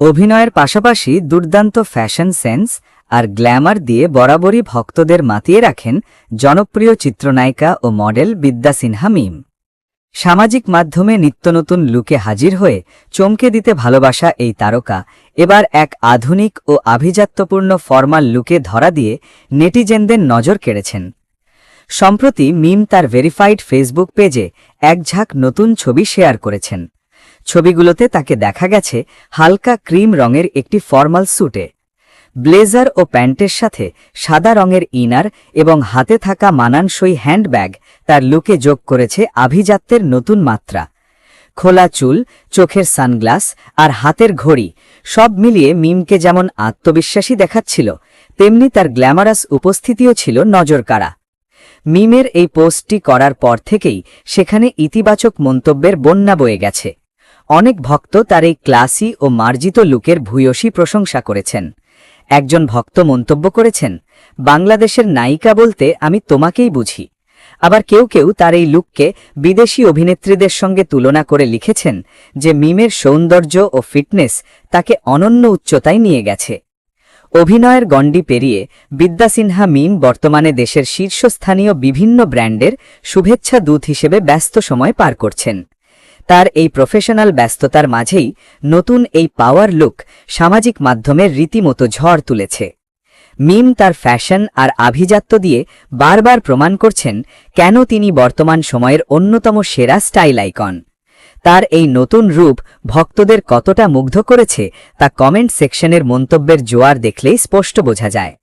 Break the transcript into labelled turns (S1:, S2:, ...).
S1: অভিনয়ের পাশাপাশি দুর্দান্ত ফ্যাশন সেন্স আর গ্ল্যামার দিয়ে বরাবরই ভক্তদের মাতিয়ে রাখেন জনপ্রিয় চিত্রনায়িকা ও মডেল বিদ্যা সিনহা মিম। সামাজিক মাধ্যমে নিত্যনতুন লুকে হাজির হয়ে চমকে দিতে ভালোবাসা এই তারকা এবার এক আধুনিক ও আভিজাত্যপূর্ণ ফর্মাল লুকে ধরা দিয়ে নেটিজেনদের নজর কেড়েছেন। সম্প্রতি মিম তার ভেরিফাইড ফেসবুক পেজে এক ঝাঁক নতুন ছবি শেয়ার করেছেন। ছবিগুলোতে তাকে দেখা গেছে হালকা ক্রিম রঙের একটি ফর্মাল স্যুটে, ব্লেজার ও প্যান্টের সাথে সাদা রঙের ইনার এবং হাতে থাকা মানানসই হ্যান্ডব্যাগ তার লুকে যোগ করেছে আভিজাত্যের নতুন মাত্রা। খোলা চুল, চোখের সানগ্লাস আর হাতের ঘড়ি সব মিলিয়ে মিমকে যেমন আত্মবিশ্বাসী দেখাচ্ছিল, তেমনি তার গ্ল্যামারাস উপস্থিতিও ছিল নজরকাড়া। মিমের এই পোস্টটি করার পর থেকেই সেখানে ইতিবাচক মন্তব্যের বন্যা বয়ে গেছে। অনেক ভক্ত তার এই ক্লাসি ও মার্জিত লুকের ভূয়সী প্রশংসা করেছেন। একজন ভক্ত মন্তব্য করেছেন, বাংলাদেশের নায়িকা বলতে আমি তোমাকেই বুঝি। আবার কেউ কেউ তার এই লুককে বিদেশি অভিনেত্রীদের সঙ্গে তুলনা করে লিখেছেন যে মিমের সৌন্দর্য ও ফিটনেস তাকে অনন্য উচ্চতায় নিয়ে গেছে। অভিনয়ের গণ্ডি পেরিয়ে বিদ্যা সিনহা মিম বর্তমানে দেশের শীর্ষস্থানীয় বিভিন্ন ব্র্যান্ডের শুভেচ্ছা দূত হিসেবে ব্যস্ত সময় পার করছেন। তার এই প্রফেশনাল ব্যস্ততার মাঝেই নতুন এই পাওয়ার লুক সামাজিক মাধ্যমে রীতিমতো ঝড় তুলেছে। মিম তার ফ্যাশন আর আভিজাত্য দিয়ে বারবার প্রমাণ করছেন কেন তিনি বর্তমান সময়ের অন্যতম সেরা স্টাইল আইকন। তার এই নতুন রূপ ভক্তদের কতটা মুগ্ধ করেছে তা কমেন্ট সেকশনের মন্তব্যের জোয়ার দেখলেই স্পষ্ট বোঝা যায়।